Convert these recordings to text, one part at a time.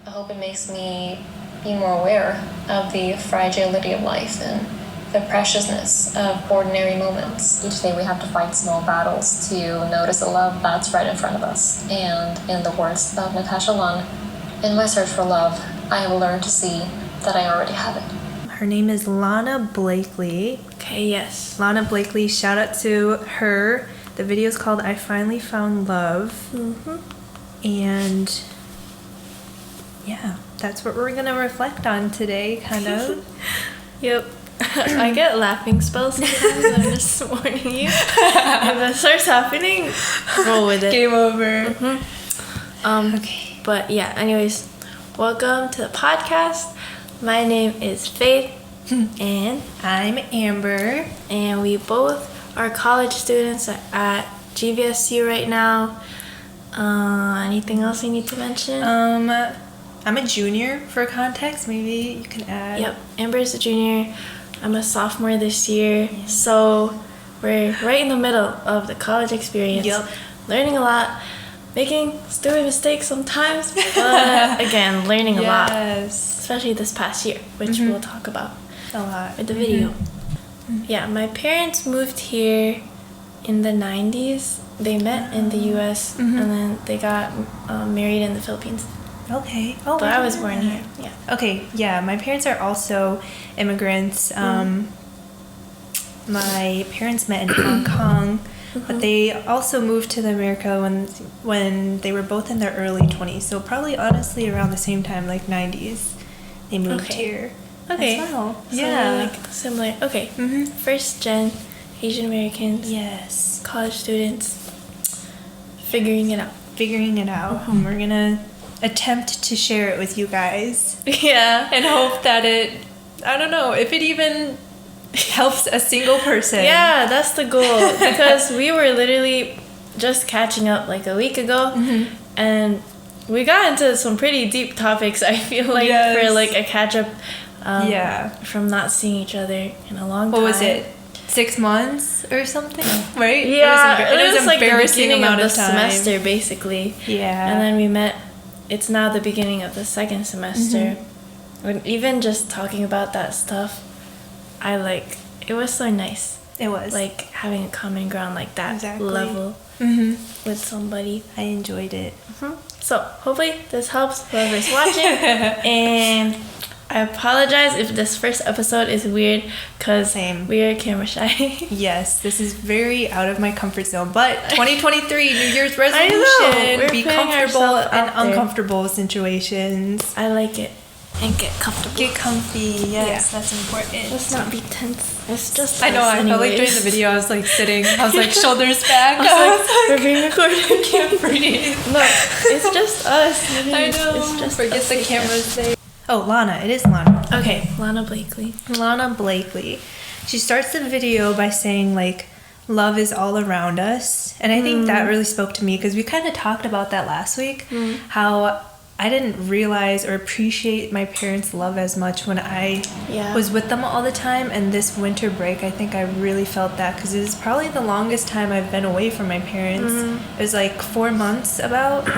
I hope it makes me be more aware of the fragility of life and the preciousness of ordinary moments. Each day we have to fight small battles to notice the love that's right in front of us. And in the words of Natasha Lana, in my search for love, I have learned to see that I already have it. Her name is Lana Blakley. Okay, yes. Lana Blakley, shout out to her. The video is called I Finally Found Love. Mm-hmm. And yeah, that's what we're going to reflect on today, kind of. Yep. I get laughing spells sometimes. I'm just warning you. If that starts happening, roll with it. Game over. Mm-hmm. Okay. But yeah, anyways, welcome to the podcast. My name is Faith, and I'm Amber. And we both are college students at GVSU right now. Anything else you need to mention? I'm a junior for context. Maybe you can add. Yep, Amber's a junior. I'm a sophomore this year. So we're right in the middle of the college experience. Yep. Learning a lot, making stupid mistakes sometimes, but again, learning a lot. Yes. Especially this past year, which we'll talk about A lot. with the video. Mm-hmm. Yeah, my parents moved here in the 90s. They met in the US and then they got married in the Philippines. Okay. Oh, But I was born here. Yeah. Okay, yeah, my parents are also immigrants. My parents met in Hong Kong, but they also moved to America when they were both in their early 20s. So probably honestly around the same time, like 90s, they moved here. Okay. As well. So Yeah. like similar. Okay. First gen Asian Americans. Yes. College students. Figuring it out. And we're gonna attempt to share it with you guys. Yeah. And hope that I don't know, if it even helps a single person. Yeah, that's the goal. Because we were literally just catching up like a week ago. And we got into some pretty deep topics, I feel like, for like a catch up from not seeing each other in a long time. What was it? 6 months or something? Right? Yeah, it was like the embarrassing beginning amount of of the time. semester, basically. Yeah. And then we met. It's now the beginning of the second semester. And even just talking about that stuff, it was so nice. It was. Like having a common ground like that level with somebody. I enjoyed it. So hopefully this helps whoever's watching. And I apologize if this first episode is weird because we are camera shy. Yes, this is very out of my comfort zone. But 2023, New Year's resolution. I know. We're be putting comfortable ourselves in out there. uncomfortable situations. I like it. And get comfortable. Get comfy. Yes, that's important. Let's not be tense. It's just I know. us I felt like during anyways. the video, I was like sitting. I was like shoulders back. I was like, we're being recorded. I can't breathe. No, it's just us. I know. It's just Forget us the again. cameras there. Oh, Lana. It is Lana. Okay, Lana Blakley. Lana Blakley. She starts the video by saying like, love is all around us. And I think that really spoke to me because we kind of talked about that last week. How I didn't realize or appreciate my parents' love as much when I was with them all the time. And this winter break, I think I really felt that because it was probably the longest time I've been away from my parents. It was like 4 months about.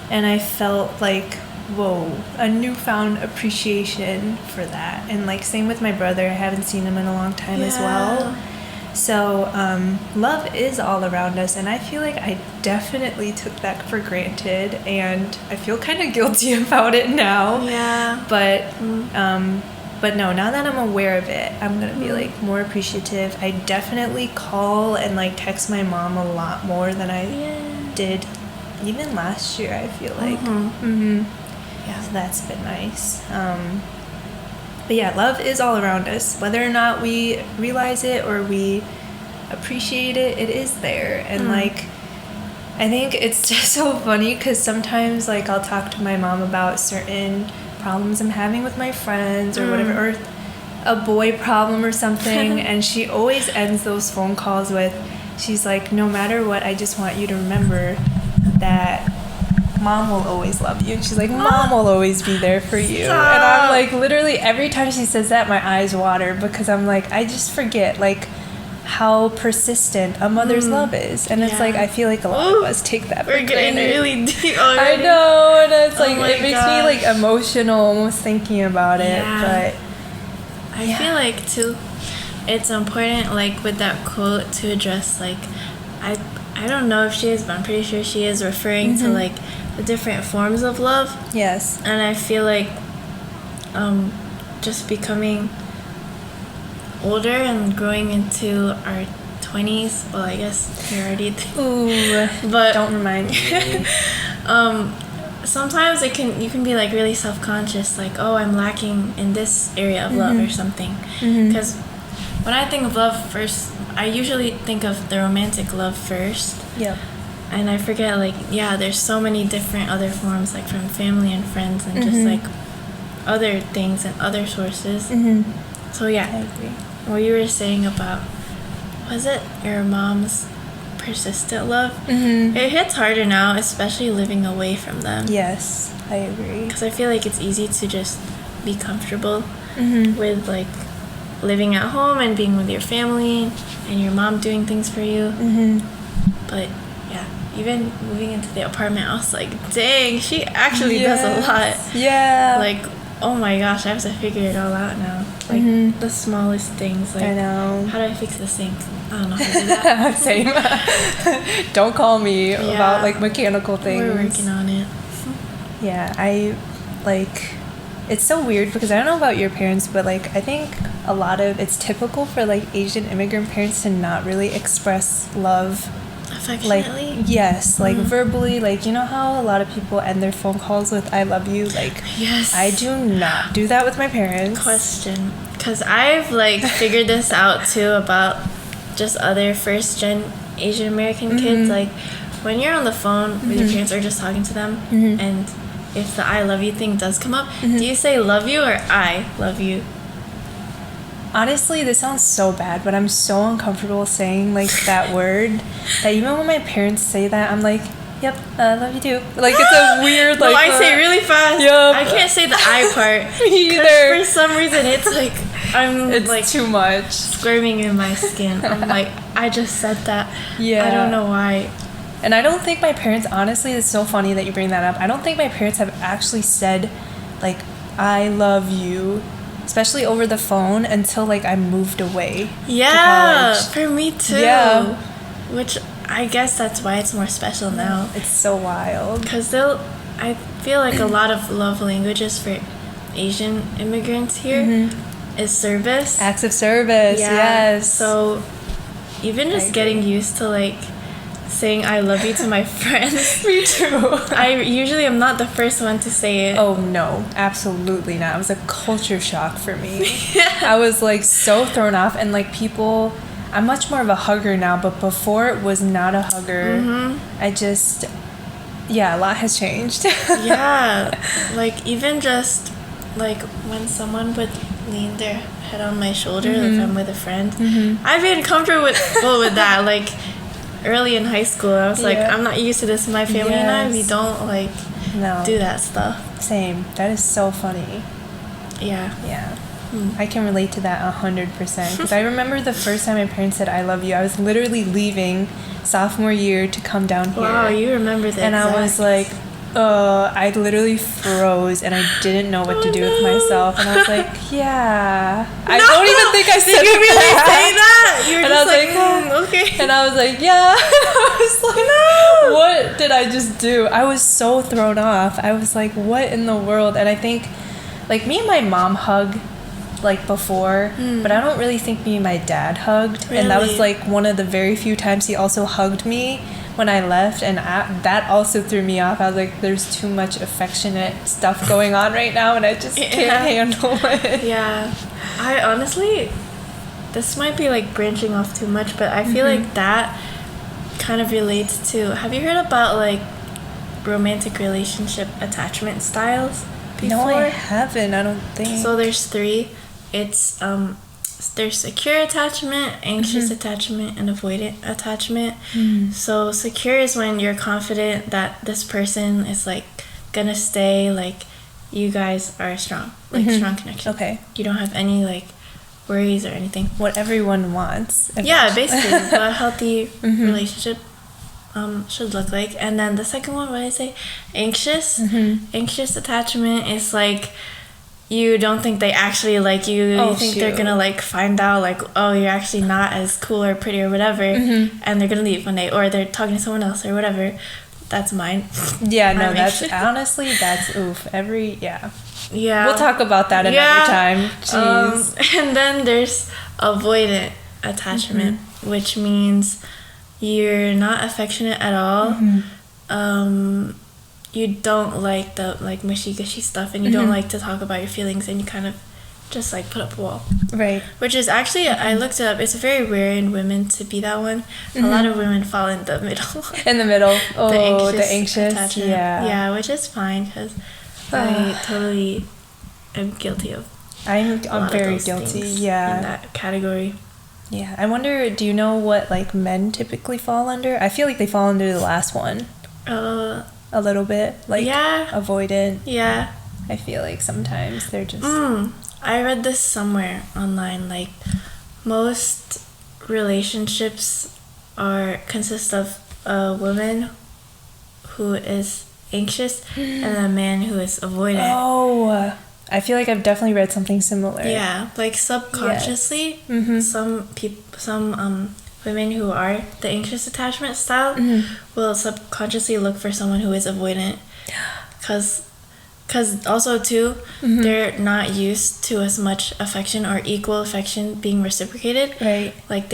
And I felt like, whoa, a newfound appreciation for that. And like same with my brother. I haven't seen him in a long time as well. So love is all around us, and I feel like I definitely took that for granted, and I feel kind of guilty about it now. Yeah. But no, now that I'm aware of it, I'm gonna be like more appreciative. I definitely call and like text my mom a lot more than I did even last year. I feel like. Yeah. So that's been nice. But yeah, love is all around us. Whether or not we realize it or we appreciate it, it is there. And like, I think it's just so funny because sometimes like I'll talk to my mom about certain problems I'm having with my friends or whatever, or a boy problem or something. And she always ends those phone calls with, she's like, no matter what, I just want you to remember that Mom will always love you. She's like, Mom will always be there for you. Stop. And I'm like, literally every time she says that, my eyes water because I'm like, I just forget. Like, how persistent a mother's love is. And it's like, I feel like a lot of us take that for granted. We're getting really deep already. I know, and it's like, it makes gosh. me like emotional almost thinking about it. But I feel like too, it's important like with that quote to address like, I don't know if she is, but I'm pretty sure she is referring to like the different forms of love. Yes. And I feel like just becoming older and growing into our 20s, well, I guess you're already Ooh, but don't remind me. Sometimes you can be like really self-conscious, like, oh, I'm lacking in this area of love or something. Because when I think of love first, I usually think of the romantic love first. Yep. And I forget, like, there's so many different other forms, like from family and friends and just like other things and other sources. So I agree. what you were saying about, was it your mom's persistent love? It hits harder now, especially living away from them. Yes, I agree. Because I feel like it's easy to just be comfortable with like living at home and being with your family and your mom doing things for you. But yeah, even moving into the apartment, I was like, dang, she actually does a lot. Yeah. Like, oh my gosh, I have to figure it all out now. Like the smallest things. Like, I know. how do I fix the sink? I don't know how to do that. Same. Don't call me about like mechanical things. We're working on it. Yeah, I like, it's so weird because I don't know about your parents, but like I think a lot of it's typical for like Asian immigrant parents to not really express love. Affectionately? Like, yes, like verbally, like, you know how a lot of people end their phone calls with I love you? Like, yes. I do not do that with my parents. Question. Because I've like figured this out too about just other first gen Asian American kids. Like, when you're on the phone with your parents or just talking to them, and if the I love you thing does come up, do you say love you or I love you? Honestly, this sounds so bad, but I'm so uncomfortable saying like that word that even when my parents say that, I'm like, yep, love you too. Like, it's a weird like. No, I say it really fast. Yep. I can't say the I part. Me either. For some reason, it's like It's like too much. squirming in my skin. I'm like, I just said that. Yeah. I don't know why. And I don't think my parents, honestly, it's so funny that you bring that up. I don't think my parents have actually said, like, I love you, especially over the phone, until, like, I moved away Yeah, to college. for me too. Yeah. Which I guess that's why it's more special now. It's so wild. Because I feel like a lot of love languages for Asian immigrants here is service. Acts of service, yes. So even just getting used to, like, saying I love you to my friends. Me too. I usually am not the first one to say it. Oh, no, absolutely not. It was a culture shock for me. I was, like, so thrown off. And, like, people... I'm much more of a hugger now, but before it was not a hugger. I just... Yeah, a lot has changed. Yeah. Like, even just, like, when someone would lean their head on my shoulder if I'm with a friend, I've been comfortable with that. Like... Early in high school, I was like, I'm not used to this. My family and I, we don't, like, do that stuff. Same. That is so funny. Yeah. Yeah. I can relate to that 100%. Because I remember the first time my parents said, I love you, I was literally leaving sophomore year to come down here. Wow, you remember that. And I was like, I literally froze and I didn't know what to do with myself. And I was like, yeah. I don't even think I said Did you really that. say that? You were And just like, okay. And I was like, yeah. I was like, what did I just do? I was so thrown off. I was like, what in the world? And I think, like, me and my mom hug, like, before, but I don't really think me and my dad hugged. Really? And that was, like, one of the very few times he also hugged me when I left, and that also threw me off. I was like, there's too much affectionate stuff going on right now, and I just can't handle it. Yeah. I honestly, this might be like branching off too much, but I feel like that kind of relates to, have you heard about like romantic relationship attachment styles before? No, I haven't, I don't think. So there's 3. It's there's secure attachment, anxious attachment, and avoidant attachment. So secure is when you're confident that this person is like gonna stay, like you guys are strong, like strong connection. Okay. You don't have any like worries or anything. What everyone wants. Yeah, basically what a healthy relationship should look like. And then the second one, what did I say? Anxious. Anxious attachment is like you don't think they actually like you. You think they're gonna like find out like, oh, you're actually not as cool or pretty or whatever, and they're gonna leave one day, or they're talking to someone else or whatever. That's mine. Yeah, no, that's honestly that's oof. Yeah. We'll talk about that another time. Jeez. And then there's avoidant attachment, which means you're not affectionate at all. You don't like the like mushy gushy stuff, and you don't like to talk about your feelings, and you kind of just like put up a wall. Right. Which is actually, I looked it up, it's very rare in women to be that one. A lot of women fall in the middle. In the middle. Oh, the anxious. Attachment. Yeah. Yeah, which is fine because I totally am guilty of. I'm very guilty. Yeah. In that category. Yeah. I wonder, do you know what like men typically fall under? I feel like they fall under the last one. A little bit. Like avoidant. Yeah. I feel like sometimes they're just I read this somewhere online, like most relationships consist of a woman who is anxious and a man who is avoidant. Oh, I feel like I've definitely read something similar. Yeah, like subconsciously, some women who are the anxious attachment style will subconsciously look for someone who is avoidant, because also too they're not used to as much affection or equal affection being reciprocated. Right. Like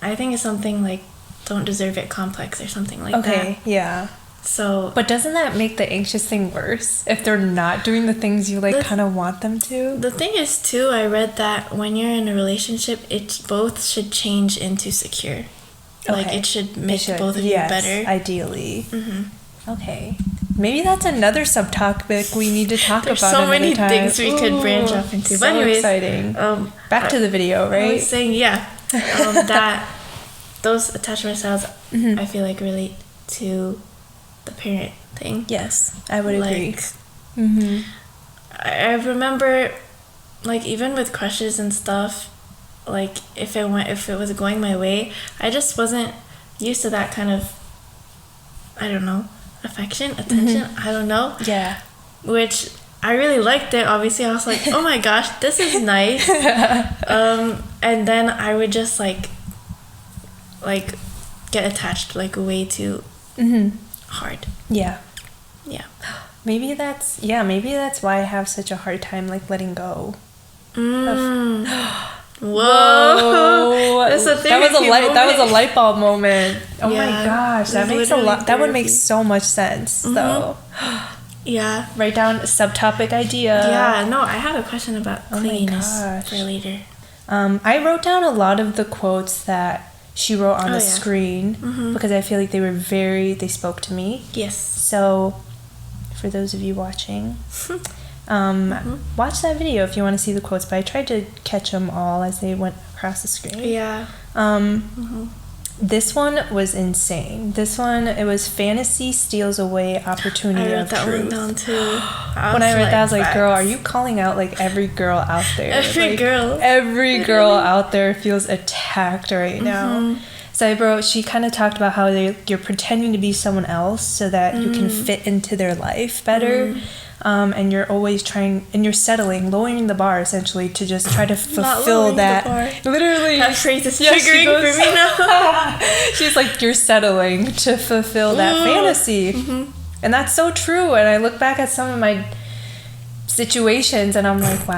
I think it's something like don't deserve it complex or something like that. Okay, yeah. So, but doesn't that make the anxious thing worse if they're not doing the things you like kind of want them to? The thing is too, I read that when you're in a relationship, it both should change into secure. Okay. Like it should make both of you better. Ideally. Okay. Maybe that's another subtopic we need to talk about. So many things we could branch off into. So but anyways, exciting. Back to the video, right? I was saying, that those attachment styles, I feel like relate to the parent thing. Yes, I would agree. I remember, like, even with crushes and stuff, like, if it was going my way, I just wasn't used to that kind of, I don't know, affection, attention, I don't know. Yeah. Which I really liked it. Obviously, I was like, oh my gosh, this is nice. And then I would just like get attached like way too hard. Yeah. Yeah. Maybe that's why I have such a hard time like letting go. Whoa. That's a thing. That was a light bulb moment. Oh my gosh, that makes a lot. That would make so much sense though. Yeah. Write down a subtopic idea. Yeah, no, I have a question about clinginess for later. I wrote down a lot of the quotes that she wrote on the screen because I feel like they spoke to me. Yes. So, for those of you watching, watch that video if you want to see the quotes, but I tried to catch them all as they went across the screen. Yeah. This one was insane. This one, it was fantasy steals away opportunity of truth. I wrote that one down too. When I read that, I was like, girl, are you calling out like every girl out there? Every girl out there feels attacked right now. So she kind of talked about how you're pretending to be someone else so that you can fit into their life better. And you're always you're settling, lowering the bar essentially to just try to fulfill that. Literally. That phrase is triggering for me now. She's like, you're settling to fulfill that fantasy. And that's so true. And I look back at some of my situations and I'm like,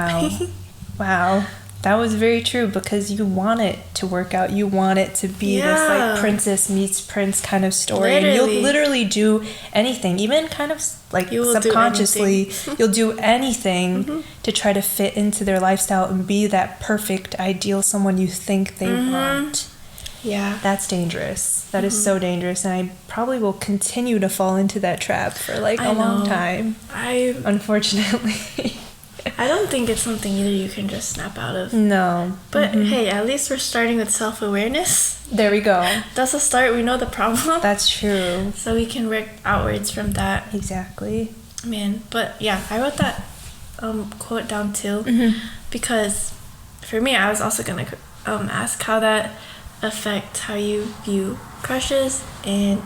wow. That was very true because you want it to work out. You want it to be this like princess meets prince kind of story. And you'll literally do anything, even kind of like subconsciously, you'll do anything to try to fit into their lifestyle and be that perfect, ideal someone you think they want. Yeah. That's dangerous. That is so dangerous. And I probably will continue to fall into that trap for like a long time. Unfortunately. I don't think it's something either you can just snap out of. No. But hey, at least we're starting with self-awareness. There we go. That's a start. We know the problem. That's true. So we can work outwards from that. Exactly. Man, but yeah, I wrote that quote down too because for me, I was also gonna ask how that affects how you view crushes and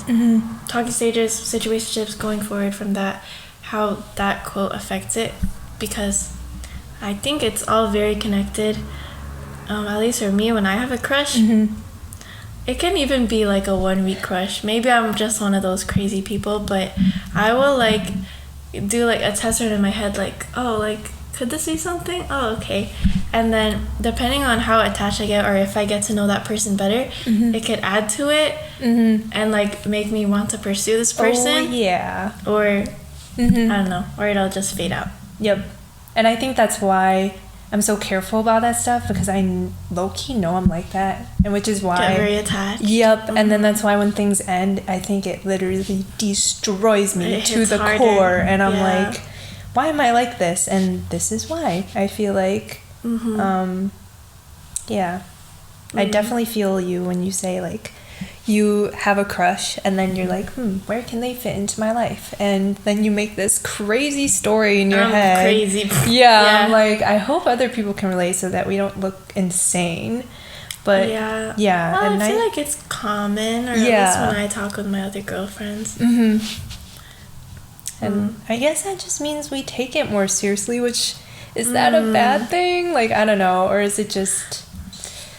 talking stages, situationships going forward from that, how that quote affects it, because I think it's all very connected. At least for me, when I have a crush, it can even be like a 1 week crush. Maybe I'm just one of those crazy people, but I will like do like a test run in my head, like, oh, like, could this be something? Oh, okay. And then depending on how attached I get, or if I get to know that person better, it could add to it and like make me want to pursue this person. Oh, yeah. Or I don't know, or it'll just fade out. Yep. And I think that's why I'm so careful about that stuff, because I low-key know I'm like that, and which is why Get very attached. Yep. And then that's why when things end, I think it literally destroys me It to hits the harder. core, and I'm like, why am I like this? And this is why. I feel like I definitely feel you when you say like you have a crush and then you're like, where can they fit into my life? And then you make this crazy story in your head. Crazy. Yeah, I'm like, I hope other people can relate so that we don't look insane. But yeah. And I feel like it's common, or at least when I talk with my other girlfriends. And I guess that just means we take it more seriously, which, is that a bad thing? Like, I don't know. Or is it just...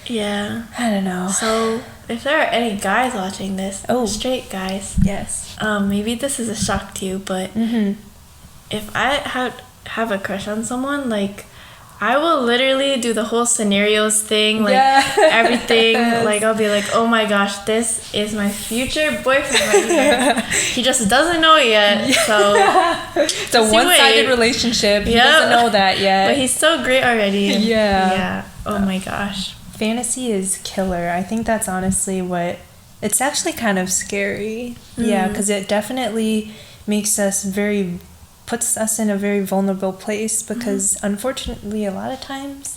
Yeah. I don't know. So, if there are any guys watching this, straight guys, yes, maybe this is a shock to you, but if I have a crush on someone, like, I will literally do the whole scenarios thing, like, everything. Like, I'll be like, oh my gosh, this is my future boyfriend right here. He just doesn't know it yet, so... It's a one-sided relationship. He doesn't know that yet. But he's so great already. Yeah. Oh my gosh. Fantasy is killer. I think that's honestly what... It's actually kind of scary. Yeah, because it definitely makes us puts us in a very vulnerable place, because unfortunately a lot of times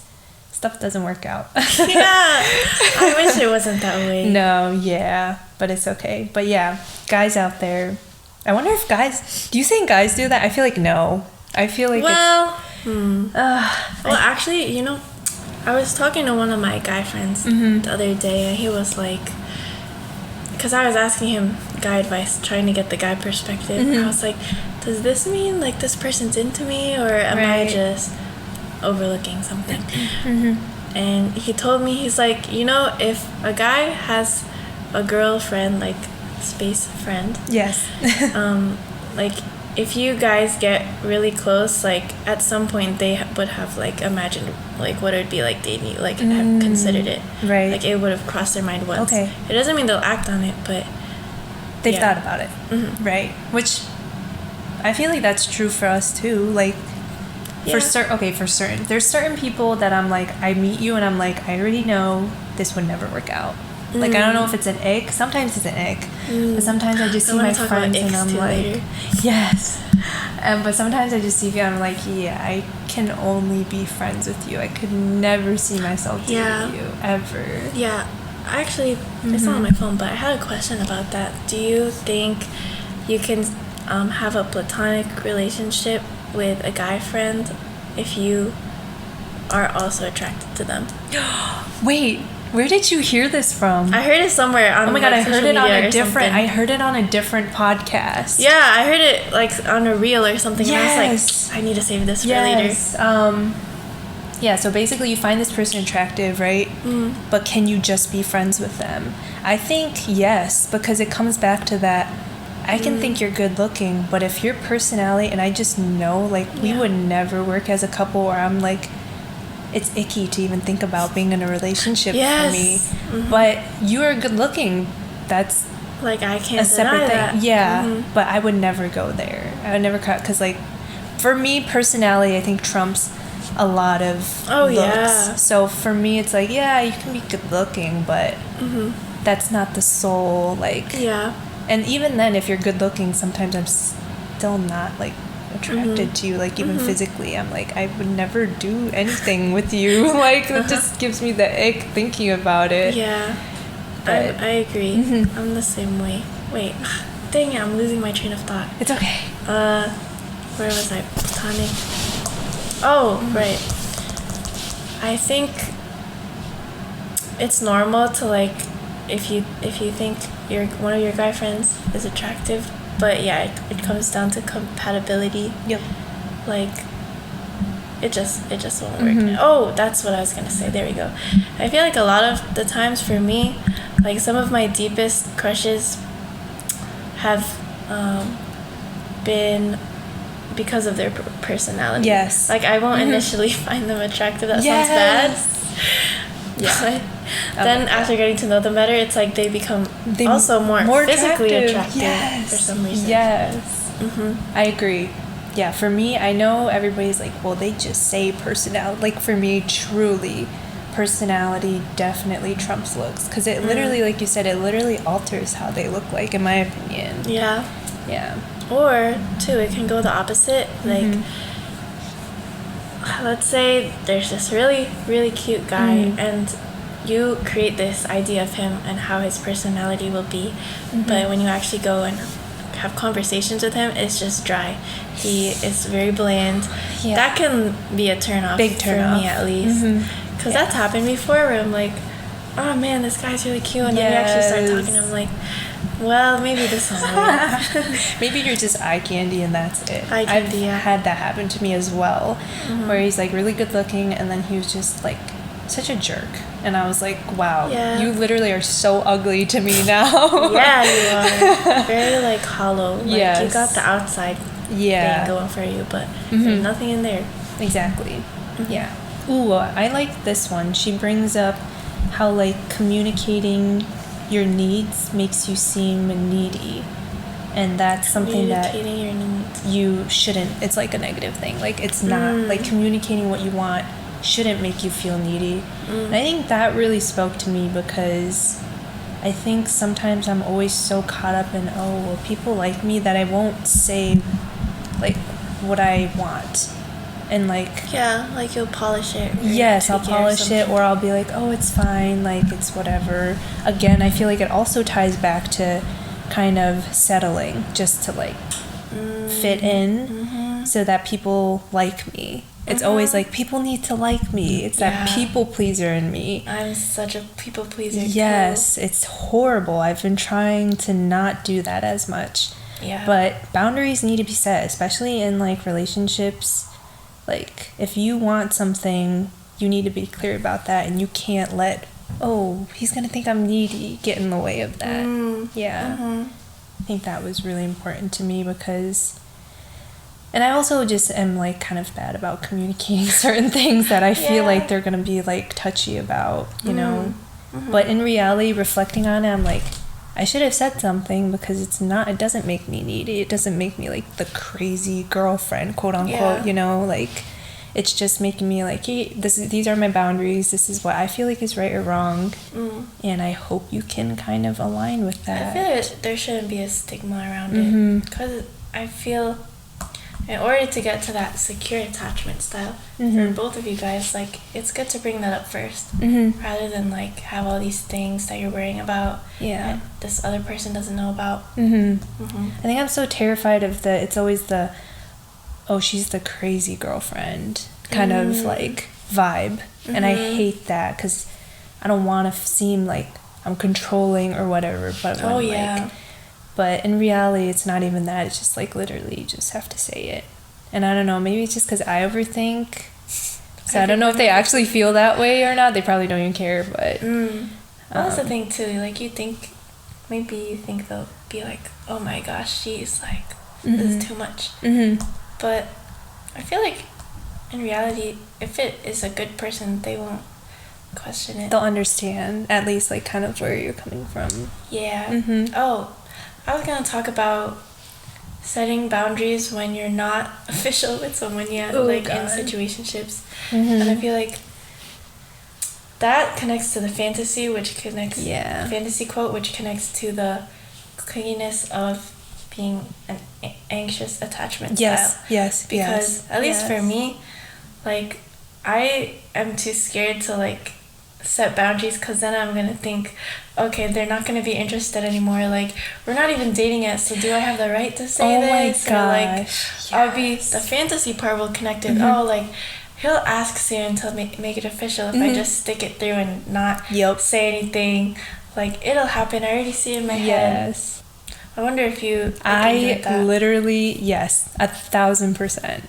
stuff doesn't work out. I wish it wasn't that way. No, yeah, but it's okay. But yeah, guys out there, I wonder if do you think guys do that? I feel like no. I feel like well actually, I was talking to one of my guy friends the other day, and he was like, because I was asking him guy advice, trying to get the guy perspective. I was like, does this mean like this person's into me, or am I just overlooking something? And he told me, he's like, if a guy has a girlfriend, like space friend, yes, like if you guys get really close, like at some point they would have like imagined like what it would be like dating you, like have considered it, right? Like it would have crossed their mind once. Okay, it doesn't mean they'll act on it, but they've thought about it, right? Which I feel like that's true for us too. Like for certain, there's certain people that I'm like, I meet you and I'm like, I already know this would never work out. Like, I don't know if it's an ick. Sometimes it's an ick. But sometimes I just see my friends and I'm like, yes. But sometimes I just see you and I'm like, yeah, I can only be friends with you. I could never see myself dating you, ever. Yeah. Actually, it's not on my phone, but I had a question about that. Do you think you can have a platonic relationship with a guy friend if you are also attracted to them? Wait. Where did you hear this from? I heard it somewhere on. Oh my god! I heard it on a different. Something. I heard it on a different podcast. Yeah, I heard it like on a reel or something. Yes. And I was like, I need to save this for later. Yeah. So basically, you find this person attractive, right? But can you just be friends with them? I think yes, because it comes back to that. I can think you're good looking, but if your personality, and I just know, like, we would never work as a couple, or I'm like, it's icky to even think about being in a relationship for me. But you are good looking. That's like, I can't a separate deny thing. that. Yeah, but I would never go there. I would never cut, because like, for me, personality I think trumps a lot of looks. Yeah. So for me, it's like, yeah, you can be good looking, but that's not the sole, like. Yeah. And even then, if you're good looking, sometimes I'm still not like attracted to you, like even physically. I'm like, I would never do anything with you. Like, it just gives me the ick thinking about it. Yeah. But, I agree. I'm the same way. Wait, dang it, I'm losing my train of thought. It's okay. Where was I? Platonic. Oh, right. I think it's normal to like if you think one of your guy friends is attractive, but yeah, it comes down to compatibility. Yep. Like it just won't work. Oh, that's what I was gonna say. There we go. I feel like a lot of the times for me, like some of my deepest crushes have been because of their personality. Yes. Like I won't initially find them attractive. That sounds bad. Yeah. But then after getting to know them better, it's like they become also more physically attractive for some reason. Yes. I agree. Yeah, for me, I know everybody's like, well, they just say personality. Like for me, truly, personality definitely trumps looks. Because it literally, like you said, it literally alters how they look like, in my opinion. Yeah. Yeah. Or, too, it can go the opposite. Like, let's say there's this really, really cute guy, and you create this idea of him and how his personality will be. But when you actually go and have conversations with him, it's just dry. He is very bland. Yeah. That can be a turn-off. Big turn-off. For me, at least. Because that's happened before where I'm like, oh, man, this guy's really cute. And then we actually start talking, and I'm like, well, maybe this won't work. Maybe you're just eye candy and that's it. Eye candy, I've had that happen to me as well, where he's like really good looking and then he was just like such a jerk. And I was like, wow, you literally are so ugly to me now. Yeah, you are. Very like hollow. Like you got the outside thing going for you, but there's nothing in there. Exactly. Yeah. Ooh, I like this one. She brings up how like communicating your needs makes you seem needy, and that's something that your needs. You shouldn't. It's like a negative thing. Like it's not like communicating what you want shouldn't make you feel needy. And I think that really spoke to me because I think sometimes I'm always so caught up in people like me that I won't say like what I want. And like like you'll polish it. Yes, I'll polish it, or I'll be like, oh, it's fine, like it's whatever. Again, I feel like it also ties back to kind of settling just to like fit in so that people like me. It's always like people need to like me. It's that people pleaser in me. I'm such a people pleaser too. Yes, it's horrible. I've been trying to not do that as much. Yeah. But boundaries need to be set, especially in like relationships. Like, if you want something, you need to be clear about that, and you can't let, he's going to think I'm needy, get in the way of that. I think that was really important to me because, and I also just am, like, kind of bad about communicating certain things that I feel like they're going to be, like, touchy about, you know? But in reality, reflecting on it, I'm like, I should have said something because it doesn't make me needy. It doesn't make me like the crazy girlfriend, quote unquote, you know, like it's just making me like, hey, these are my boundaries. This is what I feel like is right or wrong. And I hope you can kind of align with that. I feel like there shouldn't be a stigma around it because I feel in order to get to that secure attachment style for both of you guys, like it's good to bring that up first rather than like have all these things that you're worrying about that this other person doesn't know about. I think I'm so terrified of it's always the she's the crazy girlfriend kind of like vibe, and I hate that because I don't want to seem like I'm controlling or whatever, but but in reality, it's not even that. It's just like literally you just have to say it. And I don't know, maybe it's just because I overthink. So I don't know if they actually feel that way or not. They probably don't even care, but... That's the thing, too. Like, maybe you think they'll be like, oh my gosh, she's like, this is too much. But I feel like in reality, if it is a good person, they won't question it. They'll understand, at least, like, kind of where you're coming from. Yeah. I was going to talk about setting boundaries when you're not official with someone yet, in situationships. And I feel like that connects to the fantasy, fantasy quote, which connects to the clinginess of being an anxious attachment style. Because at least for me, like, I am too scared to, like, set boundaries because then I'm going to think, okay, they're not going to be interested anymore. Like, we're not even dating yet, so do I have the right to say this? Oh my gosh. Or, like, I'll be, the fantasy part will connect it. Like, he'll ask soon to make it official if I just stick it through and not say anything. Like, it'll happen. I already see it in my head. Yes. I wonder if you... I literally, yes, 1,000%.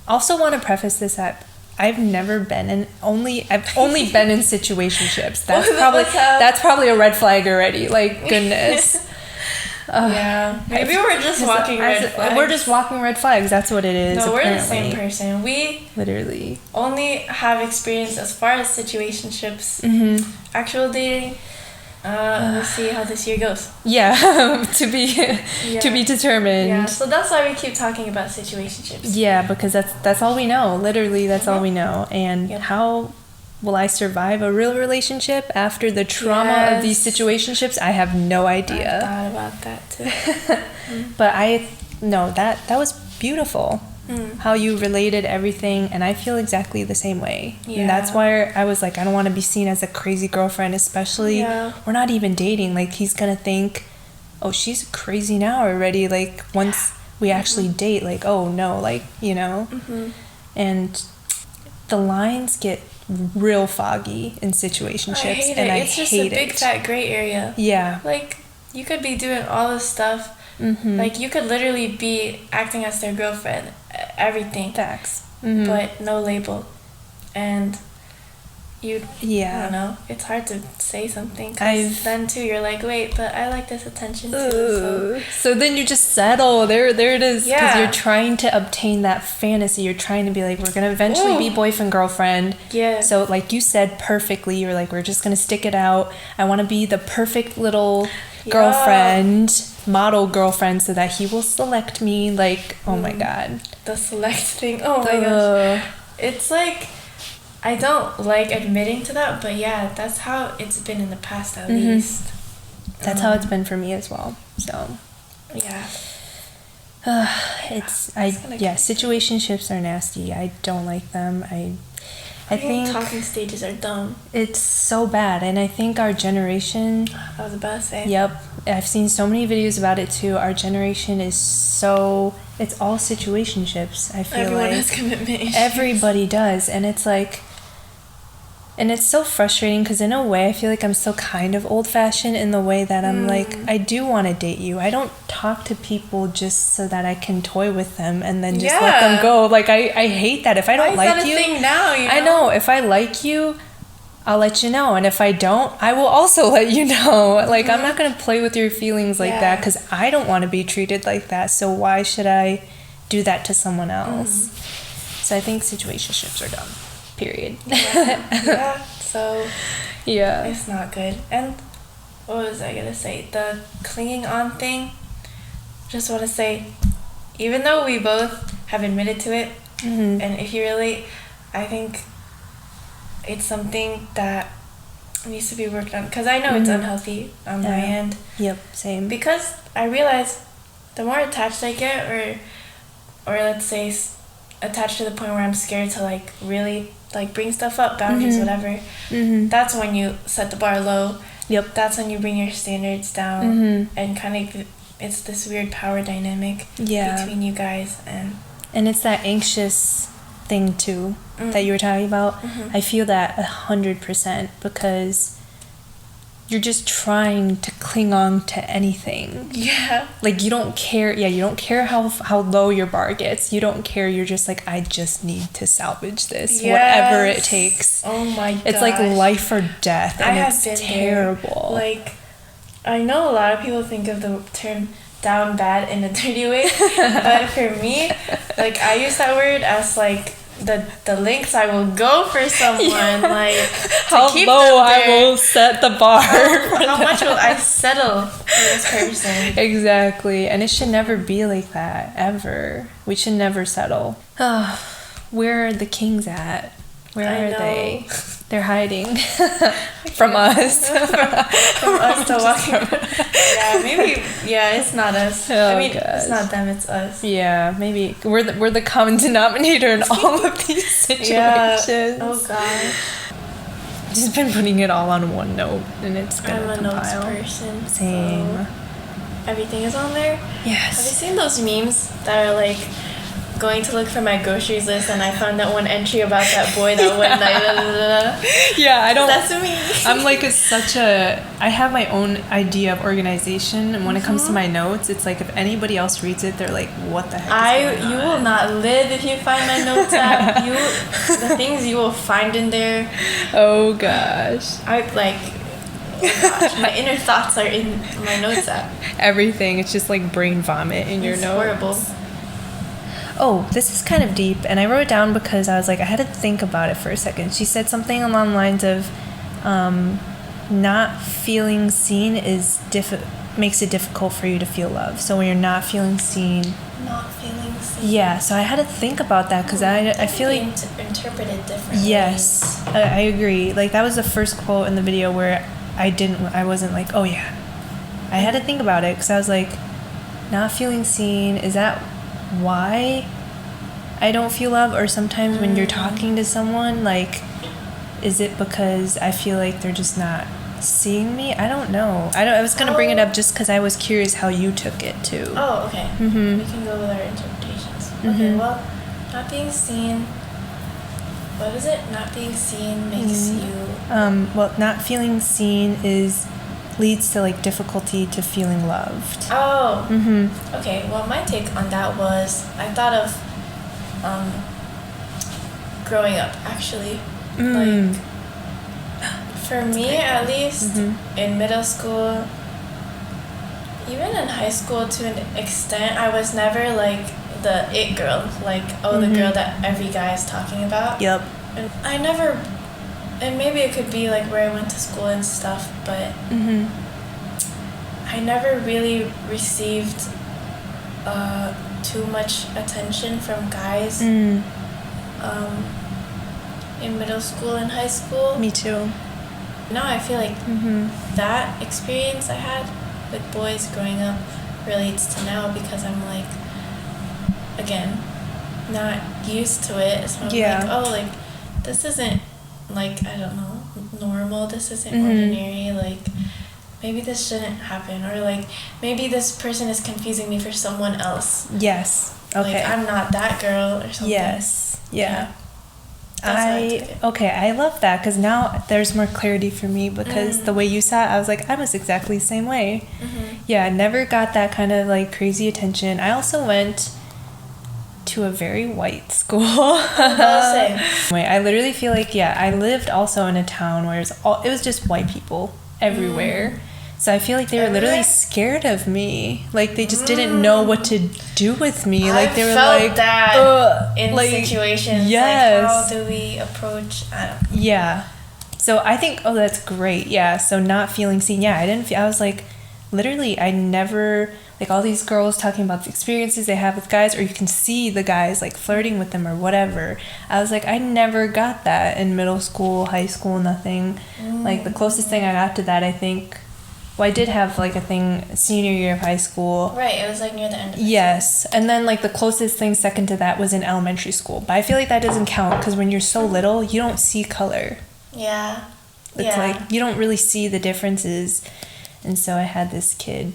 Also want to preface this at I've never been in I've only been in situationships. That's probably a red flag already. Like, goodness. Yeah, maybe we're just walking red flags. We're just walking red flags. That's what it is. No, apparently. We're the same person. We literally only have experience as far as situationships. Actual dating. We'll see how this year goes. Yeah, to be determined. Yeah, so that's why we keep talking about situationships. Yeah, because that's all we know. Literally, that's all we know. And how will I survive a real relationship after the trauma of these situationships? I have no idea. I thought about that too. But that was beautiful. How you related everything, and I feel exactly the same way. And that's why I was like, I don't want to be seen as a crazy girlfriend, especially we're not even dating. Like, he's gonna think, oh, she's crazy now already. Like, once we actually date, like, oh no, like, you know. And the lines get real foggy in situationships. I hate it. It's just a big fat gray area. Yeah. Like, you could be doing all this stuff. Like, you could literally be acting as their girlfriend, everything. Facts. But no label. And I don't know, it's hard to say something, because then too you're like, wait, but I like this attention too. So then you just settle. There it is. Because you're trying to obtain that fantasy. You're trying to be like, we're going to eventually be boyfriend, girlfriend. Yeah. So like you said perfectly, you're like, we're just going to stick it out. I want to be the perfect little girlfriend, model girlfriend, so that he will select me. Like, oh my God. The select thing. Oh my gosh. It's like, I don't like admitting to that, but yeah, that's how it's been in the past, at least. That's how it's been for me as well. So yeah. Situationships are nasty. I don't like them. I think talking stages are dumb. It's so bad, and I think our generation... I was about to say. Yep. I've seen so many videos about it too. Our generation is so... It's all situationships, I feel Everyone like. has commitment issues. Everybody does, and it's like... And it's so frustrating, because in a way I feel like I'm still kind of old-fashioned in the way that I'm like, I do want to date you. I don't talk to people just so that I can toy with them and then just let them go. Like, I hate that. If I don't like you... thing now, you know? I know. If I like you, I'll let you know. And if I don't, I will also let you know. Like, I'm not going to play with your feelings like that, because I don't want to be treated like that. So why should I do that to someone else? So I think situationships are dumb. Period. So it's not good. And what was I gonna say? The clinging on thing, just want to say, even though we both have admitted to it, and if you relate, I think it's something that needs to be worked on, because I know it's unhealthy on my end. Yep, same. Because I realize the more attached I get, or let's say attached to the point where I'm scared to like really like bring stuff up, boundaries, whatever, that's when you set the bar low. Yep. That's when you bring your standards down, and kind of it's this weird power dynamic between you guys, and it's that anxious thing too that you were talking about. I feel that 100%, because you're just trying to cling on to anything. Yeah. Like, you don't care. Yeah, you don't care how low your bar gets. You don't care. You're just like, I just need to salvage this, whatever it takes. Oh my god. It's like life or death, and it's terrible. There. Like, I know a lot of people think of the term down bad in a dirty way, but for me, like, I use that word as like the lengths I will go for someone, like how low I will set the bar. How much will I settle for this person? Exactly, and it should never be like that, ever. We should never settle. Where are the kings at? Where are they? They're hiding from us. from us to walking. Yeah, maybe. Yeah, it's not us. I mean, it's not them. It's us. Yeah, maybe we're the common denominator in all of these situations. Yeah. Oh god. Just been putting it all on one note, and it's gonna I'm a compile. notes person. Same. So everything is on there. Yes. Have you seen those memes that are like, going to look for my groceries list and I found that one entry about that boy that went like, yeah, I don't. That's me. I'm like I have my own idea of organization, and when it comes to my notes, it's like if anybody else reads it, they're like, what the heck is going You on? will not live if you find my notes app. The things you will find in there. Oh gosh. My inner thoughts are in my notes app. Everything. It's just like brain vomit in your notes. Horrible. Oh, this is kind of deep, and I wrote it down because I was like, I had to think about it for a second. She said something along the lines of, not feeling seen makes it difficult for you to feel love. So when you're not feeling seen. Not feeling seen. Yeah, so I had to think about that because I feel like. Interpreted differently. Yes, I agree. Like that was the first quote in the video where I wasn't like, oh yeah. I had to think about it because I was like, not feeling seen, is that why I don't feel love? Or sometimes when you're talking to someone, like, is it because I feel like they're just not seeing me? I don't know. I was going to bring it up just because I was curious how you took it too. Oh, okay. Mm-hmm. We can go with our interpretations. Mm-hmm. Okay, well, not being seen. What is it? Not being seen makes you. Well, not feeling seen leads to like difficulty to feeling loved. Oh. Mm-hmm. Okay. Well, my take on that was I thought of growing up actually. Like for me at least in middle school, even in high school to an extent, I was never like the it girl, like the girl that every guy is talking about. Yep. And I never, and maybe it could be like where I went to school and stuff, but I never really received too much attention from guys in middle school and high school. Me too. Now I feel like that experience I had with boys growing up relates to now because I'm like, again, not used to it. So I'm like, oh, like, this isn't, like, I don't know, normal. This isn't ordinary. Like, maybe this shouldn't happen. Or, like, maybe this person is confusing me for someone else. Yes. Okay. Like, I'm not that girl or something. Yes. Yeah. I love that because now there's more clarity for me because the way you saw it, I was like, I was exactly the same way. Yeah, I never got that kind of like crazy attention. I also went to a very white school. Same. I literally feel like, I lived also in a town where it was just white people everywhere. So I feel like they were literally scared of me. Like they just didn't know what to do with me. Like they were felt like that in like, situations. Yes. Like how do we approach? I don't know. Yeah. So I think that's great. Yeah. So not feeling seen. Yeah. I was like, literally, I never like all these girls talking about the experiences they have with guys, or you can see the guys like flirting with them or whatever. I was like, I never got that in middle school, high school, nothing. Like the closest thing I got to that, I think. Well, I did have like a thing senior year of high school. Right, it was like near the end of it. Yes, and then like the closest thing second to that was in elementary school. But I feel like that doesn't count because when you're so little, you don't see color. Yeah. It's like you don't really see the differences. And so I had this kid.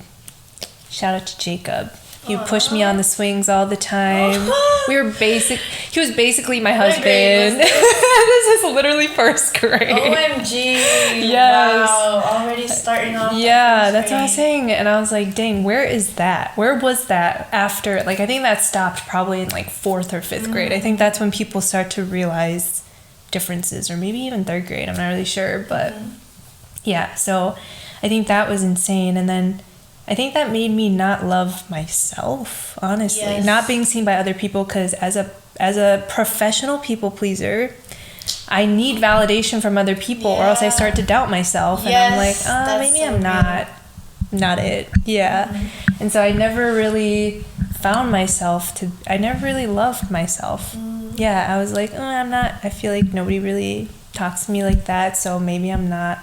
Shout out to Jacob. He would push me on the swings all the time. He was basically my husband. This is literally first grade. OMG. Yes. Wow. Already starting off. Yeah, that's what I was saying. And I was like, dang, where is that? Where was that after? Like, I think that stopped probably in like 4th or 5th grade. I think that's when people start to realize differences, or maybe even 3rd grade. I'm not really sure. But yeah, so I think that was insane. And then I think that made me not love myself, honestly. Yes. Not being seen by other people, because as a professional people pleaser, I need validation from other people, or else I start to doubt myself. And I'm like, maybe I'm not it. Yeah. And so I never really found myself I never really loved myself. Yeah, I was like, I feel like nobody really talks to me like that, so maybe I'm not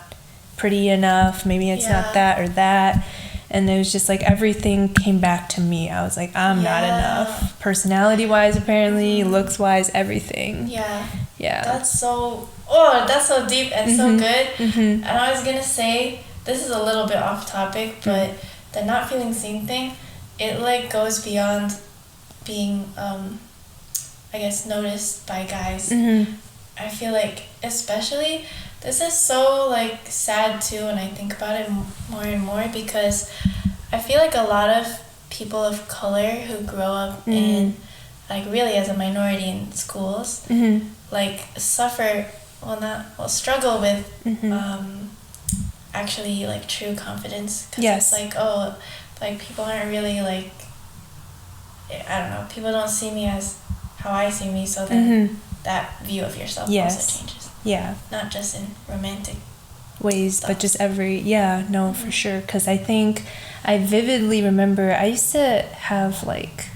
pretty enough. Maybe it's not that or that. And it was just like everything came back to me. I was like, I'm not enough. Personality-wise, apparently, looks-wise, everything. Yeah. Yeah. That's so deep and so good. And I was going to say, this is a little bit off topic, but the not feeling seen thing, it like goes beyond being I guess, noticed by guys. Mm-hmm. I feel like, especially, this is so, like, sad, too, when I think about it more and more, because I feel like a lot of people of color who grow up in, like, really as a minority in schools, like, struggle with, actually, like, true confidence. Because it's like, oh, like, people aren't really, like, I don't know, people don't see me as how I see me, so then that view of yourself also changes. Yeah. Not just in romantic ways, stuff. but just for sure. Because I think I vividly remember I used to have, like,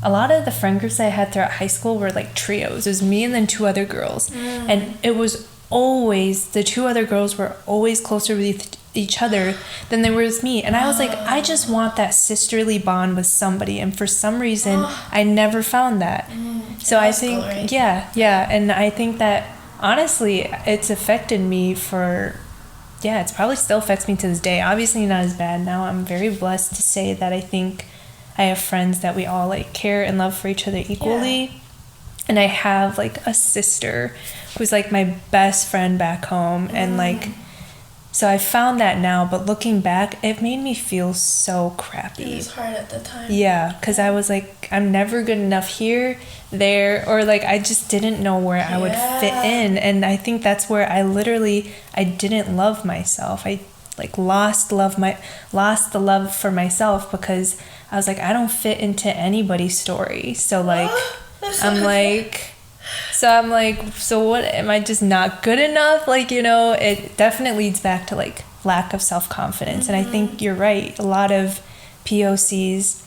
a lot of the friend groups I had throughout high school were, like, trios. It was me and then 2 other girls. And it was always, the 2 other girls were always closer with each other than they were with me. And I was like, I just want that sisterly bond with somebody. And for some reason, I never found that. So I think, cool, right? Yeah. And I think that, honestly, it's affected me it probably still affects me to this day. Obviously not as bad now. I'm very blessed to say that I think I have friends that we all, like, care and love for each other equally. Yeah. And I have, like, a sister who's, like, my best friend back home. And, like, so I found that now, but looking back, it made me feel so crappy. It was hard at the time. Yeah, because I was like, I'm never good enough here, there, or, like, I just didn't know where I would fit in. And I think that's where I didn't love myself. I, like, lost the love for myself, because I was like, I don't fit into anybody's story. So, like, I'm like, so what, am I just not good enough? Like, you know, it definitely leads back to, like, lack of self-confidence. And I think you're right. A lot of POCs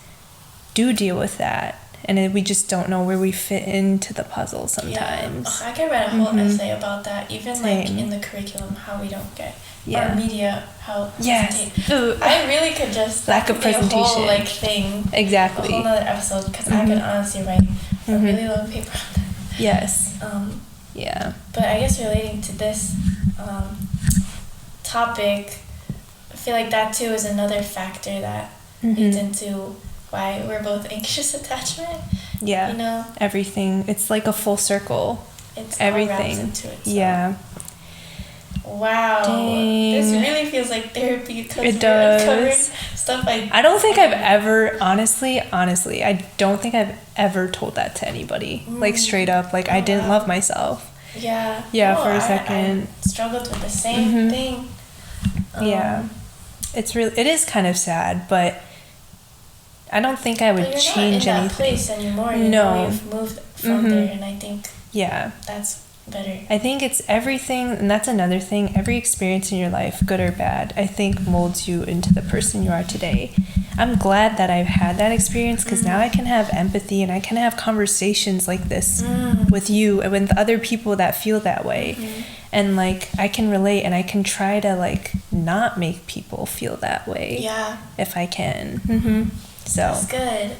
do deal with that. And we just don't know where we fit into the puzzle sometimes. Yeah. I could write a whole essay about that. Even, like, in the curriculum, how we don't get our media, how I really could just lack of presentation, a whole, like, thing, exactly, a whole other episode, because I could honestly write a really long paper on that. Yes. But I guess relating to this topic, I feel like that too is another factor that leads into why we're both anxious attachment. Yeah. You know? Everything. It's like a full circle. It's everything. All wraps into it. So. Yeah. Wow. Dang. This really feels like therapy, because it we're does. uncovering stuff I don't think I've ever, honestly, I don't think I've ever told that to anybody. Like, straight up, like, I didn't love myself. Yeah. For a second. I struggled with the same thing. It is kind of sad, but I don't think I would change anything. You're not in that place anymore. You know, you've moved from there, and I think that's better. I think it's everything, and that's another thing. Every experience in your life, good or bad, I think molds you into the person you are today. I'm glad that I've had that experience, because now I can have empathy and I can have conversations like this with you and with other people that feel that way. And, like, I can relate, and I can try to, like, not make people feel that way. Yeah. If I can. So. That's good.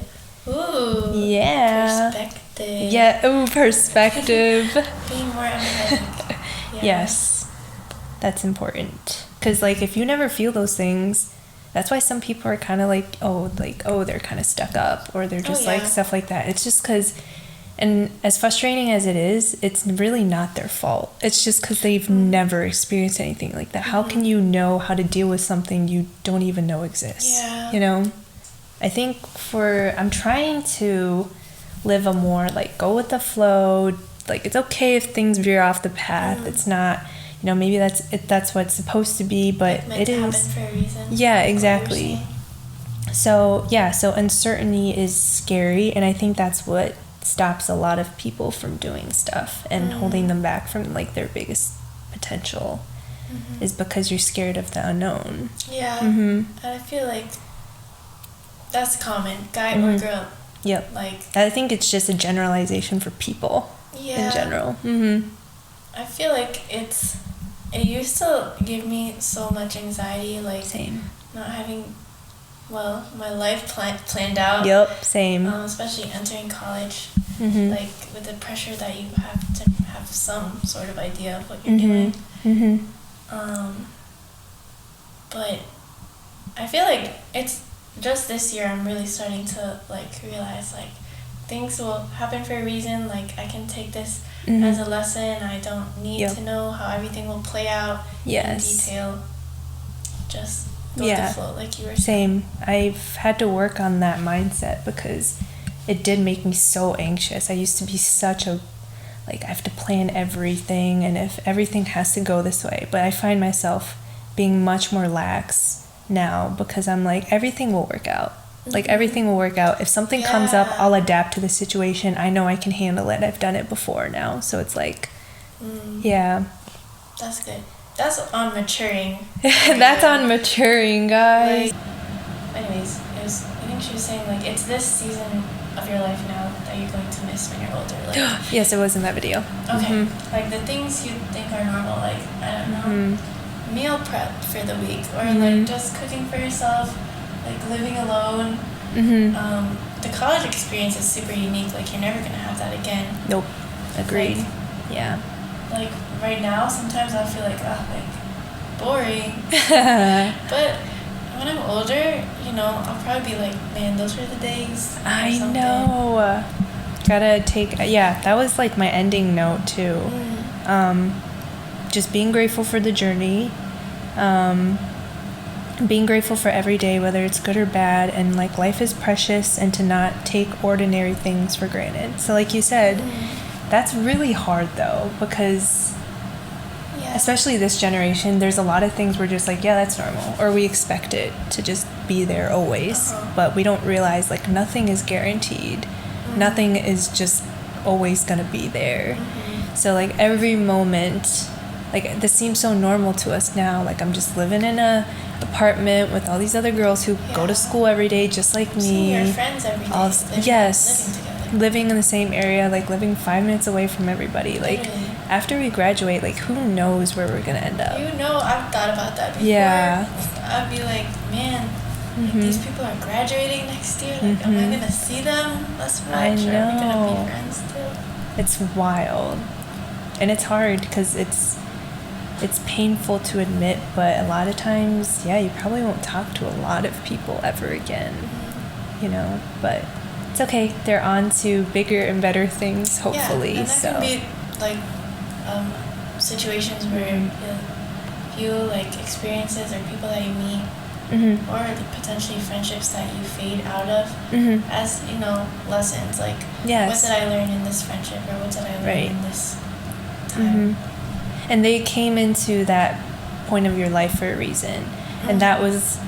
Ooh. Yeah. Perspective. Yeah. Ooh, perspective. Being more empathetic. Yes. That's important. Because, like, if you never feel those things, that's why some people are kind of like, they're kind of stuck up, or they're just like stuff like that. It's just because, and as frustrating as it is, it's really not their fault. It's just because they've never experienced anything like that. How can you know how to deal with something you don't even know exists? Yeah. You know? I think I'm trying to live a more, like, go with the flow. Like, it's okay if things veer off the path. It's not, you know, maybe that's what it's supposed to be, but it is. Happen for a reason. Yeah, exactly. So uncertainty is scary, and I think that's what stops a lot of people from doing stuff and holding them back from, like, their biggest potential, is because you're scared of the unknown. Yeah. And I feel like that's common, guy or girl. Yep. Like, I think it's just a generalization for people in general. I feel like it used to give me so much anxiety, like, same. Not having, my life planned out. Yep, same. Especially entering college, like, with the pressure that you have to have some sort of idea of what you're doing. But I feel like it's just this year I'm really starting to, like, realize, like, things will happen for a reason. Like, I can take this Mm-hmm. as a lesson. I don't need Yep. to know how everything will play out Yes. in detail. Just go Yeah. with the flow, like you were saying. Same. I've had to work on that mindset because it did make me so anxious. I used to be such a, like, I have to plan everything and if everything has to go this way. But I find myself being much more lax now because I'm like, everything will work out. Like, everything will work out. If something comes up, I'll adapt to the situation. I know I can handle it. I've done it before now. So it's like, yeah. That's good. That's on maturing. That's on maturing, guys. Like, anyways, I think she was saying, like, it's this season of your life now that you're going to miss when you're older. Like, Yes, it was in that video. okay. Like, the things you think are normal, like, I don't know, meal prep for the week, or like just cooking for yourself, like living alone. The college experience is super unique. Like, you're never gonna have that again. Nope. Agreed. Like, yeah. Like, right now, sometimes I feel like, like, boring. But when I'm older, you know, I'll probably be like, man, those were the days. I know. Gotta take, yeah, that was like my ending note too. Just being grateful for the journey. Being grateful for every day, whether it's good or bad, and like life is precious, and to not take ordinary things for granted. So like you said, that's really hard though, because especially this generation, there's a lot of things we're just like, yeah, that's normal, or we expect it to just be there always, but we don't realize like nothing is guaranteed. Nothing is just always gonna be there. So like every moment, like this seems so normal to us now. Like, I'm just living in a apartment with all these other girls who go to school every day just like me. Seeing your friends every day. Yes. Living together. Living in the same area, like living 5 minutes away from everybody. Like, Literally. after we graduate, like who knows where we're gonna end up. You know, I've thought about that before. Yeah. I'd be like, man, like, these people are graduating next year. Like, am I gonna see them as much? I Or are we gonna know. be friends still? It's wild. And it's hard because it's painful to admit, but a lot of times, yeah, you probably won't talk to a lot of people ever again, you know, but it's okay. They're on to bigger and better things, hopefully. Yeah, and that so can be like situations where you like experiences or people that you meet, or like, potentially friendships that you fade out of as, you know, lessons. Like, Yes. what did I learn in this friendship, or what did I learn Right. in this time? And they came into that point of your life for a reason. And that was,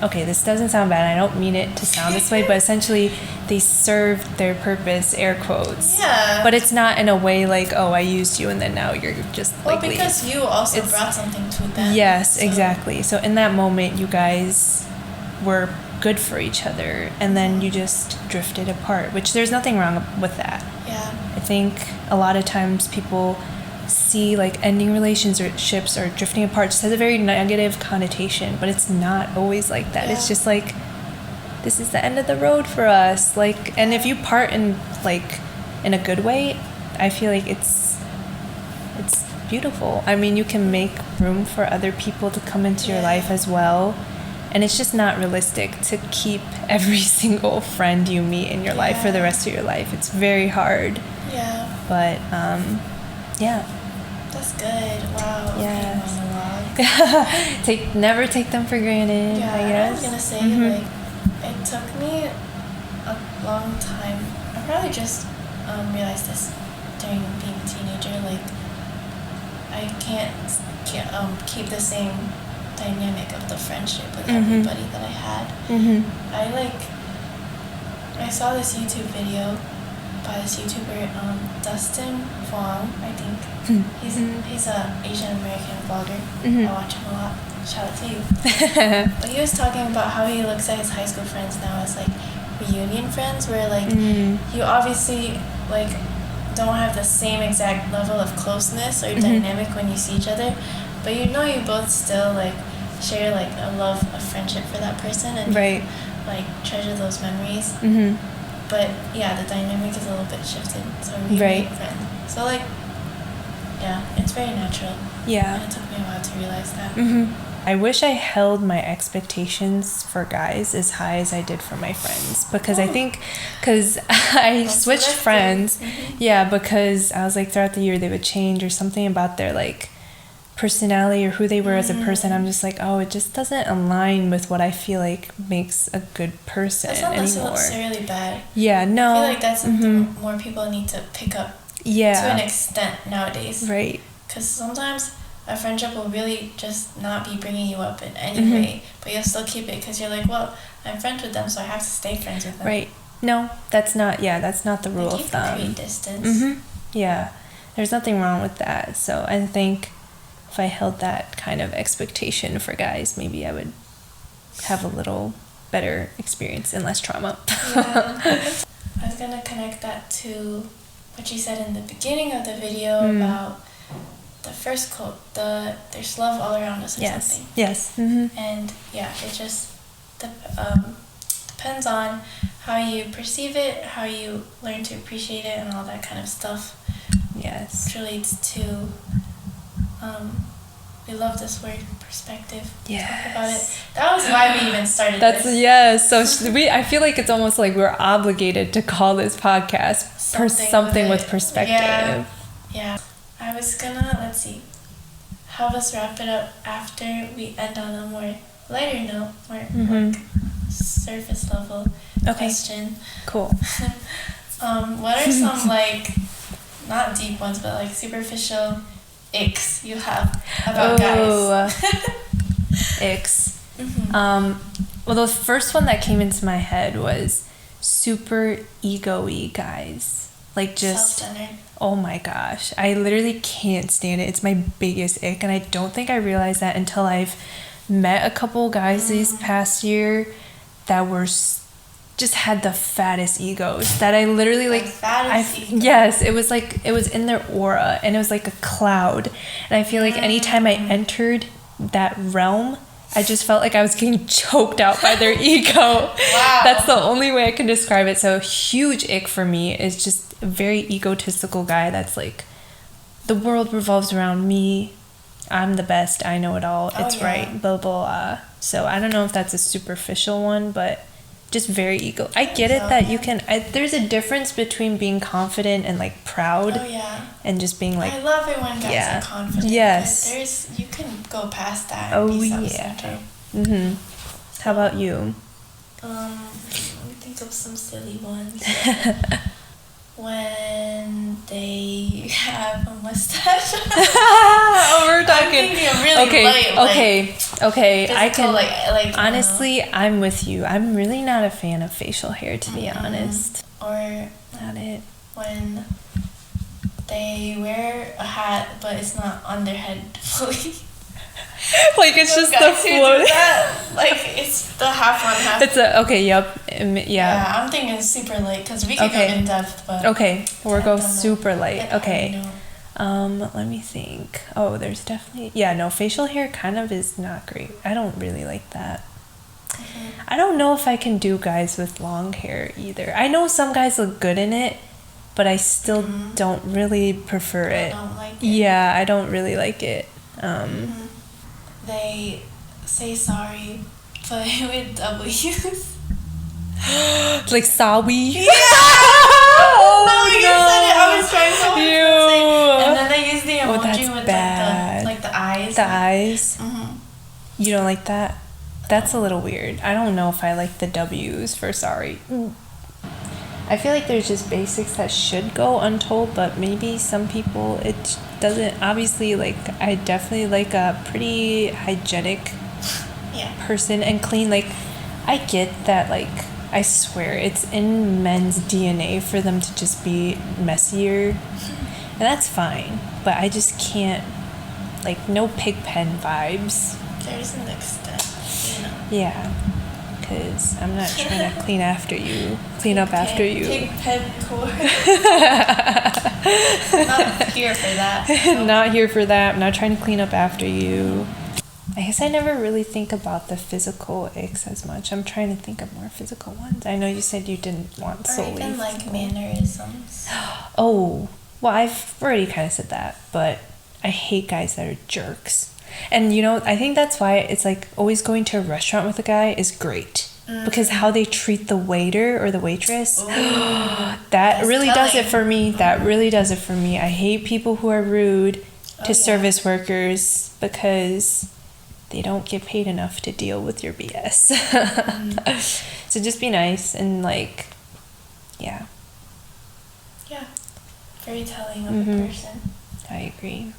okay, this doesn't sound bad. I don't mean it to sound this way, but essentially they served their purpose, air quotes. Yeah. But it's not in a way like, oh, I used you and then now you're just like, Well, because you also brought something to them. Yes, so. exactly. So in that moment, you guys were good for each other, and then you just drifted apart, which there's nothing wrong with that. Yeah. I think a lot of times people see like ending relationships or drifting apart just has a very negative connotation, but it's not always like that. It's just like, this is the end of the road for us. Like, and if you part in like in a good way, I feel like it's beautiful. I mean, you can make room for other people to come into your life as well. And it's just not realistic to keep every single friend you meet in your life for the rest of your life. It's very hard. Yeah. But, yeah. That's good. Wow. Yes. Okay, monologue. Never take them for granted, Yeah, I guess. I was gonna say, like, it took me a long time. I probably just realized this during being a teenager. Like, I can't keep the same dynamic of the friendship with everybody that I had. I saw this YouTube video by this YouTuber, Dustin Huang, I think. He's a Asian American vlogger. I watch him a lot. Shout out to you. But he was talking about how he looks at his high school friends now as like reunion friends, where like you obviously like don't have the same exact level of closeness or dynamic when you see each other, but you know you both still like share like a love, a friendship for that person, and like treasure those memories. But yeah, the dynamic is a little bit shifted. So reunion friend. So like, yeah, it's very natural. Yeah. And it took me a while to realize that. I wish I held my expectations for guys as high as I did for my friends, because I think, because I switched friends, because I was like, throughout the year they would change, or something about their like personality or who they were as a person. I'm just like, oh, it just doesn't align with what I feel like makes a good person anymore. That's not necessarily bad. Yeah, no. I feel like that's something more people need to pick up to an extent nowadays. Right. Because sometimes a friendship will really just not be bringing you up in any way, but you'll still keep it because you're like, well, I'm friends with them, so I have to stay friends with them. Right. No, that's not the rule of thumb. You can create distance. Yeah. There's nothing wrong with that. So I think if I held that kind of expectation for guys, maybe I would have a little better experience and less trauma. Yeah. I was going to connect that to what you said in the beginning of the video about the first quote, there's love all around us or something. Yes. And yeah, it just depends on how you perceive it, how you learn to appreciate it, and all that kind of stuff. Yes. Which relates to, we love this word, perspective. Yes. Talk about it. That was why we even started this. Yes. So I feel like it's almost like we're obligated to call this podcast something with perspective. Yeah. I was gonna, let's see, have us wrap it up after we end on a more lighter note, more like surface level question. Cool. What are some like, not deep ones, but like superficial icks you have about guys? Icks. Well, the first one that came into my head was super ego-y guys. Like just self-centered. Oh my gosh. I literally can't stand it. It's my biggest ick, and I don't think I realized that until I've met a couple guys this past year that were just had the fattest egos that I literally like. Yes, it was like it was in their aura, and it was like a cloud. And I feel like anytime I entered that realm, I just felt like I was getting choked out by their ego. Wow. That's the only way I can describe it. So a huge ick for me is just a very egotistical guy that's like, the world revolves around me. I'm the best. I know it all. It's right. Blah, blah, blah. So I don't know if that's a superficial one, but just very ego. I get it that you can. There's a difference between being confident and like proud. Oh yeah. And just being like. I love it when guys are confident. Yes. You can go past that. And be self-centered. How about you? Let me think of some silly ones. When they have a mustache. Oh, we're talking. I'm thinking really light, okay. I can like honestly, I'm with you. I'm really not a fan of facial hair, to be honest. Or not it. When they wear a hat, but it's not on their head fully. Like it's just the float. Like it's the half on half. It's Yeah, I'm thinking super light because we could go in depth, but we'll go super light. Okay. Let me think. Oh, there's definitely facial hair kind of is not great. I don't really like that. I don't know if I can do guys with long hair either. I know some guys look good in it, but I still don't really prefer it. I don't like it. Yeah, I don't really like it. They say sorry, but with W's. Like sorry. Yeah. You said it. I was trying so hard to say. And then they use the emoji with like the eyes. The eyes. You don't like that? That's a little weird. I don't know if I like the W's for sorry. I feel like there's just basics that should go untold, but maybe some people it doesn't. Obviously, like I definitely like a pretty hygienic person and clean. Like I get that. Like I swear, it's in men's DNA for them to just be messier, and that's fine. But I just can't. Like no pig pen vibes. There's an extent, Yeah. Because I'm not trying to clean after you. Clean up after you. Pig pen core. Not here for that. Not here for that. I'm not trying to clean up after you. I guess I never really think about the physical icks as much. I'm trying to think of more physical ones. I know you said you didn't want solely. Or even like mannerisms. Oh, well, I've already kind of said that, but I hate guys that are jerks. And you know, I think that's why it's like always going to a restaurant with a guy is great. Because how they treat the waiter or the waitress, that really does it for me. That really does it for me. I hate people who are rude to service workers because they don't get paid enough to deal with your BS. So just be nice and like, yeah. Yeah. Very telling of a person. I agree.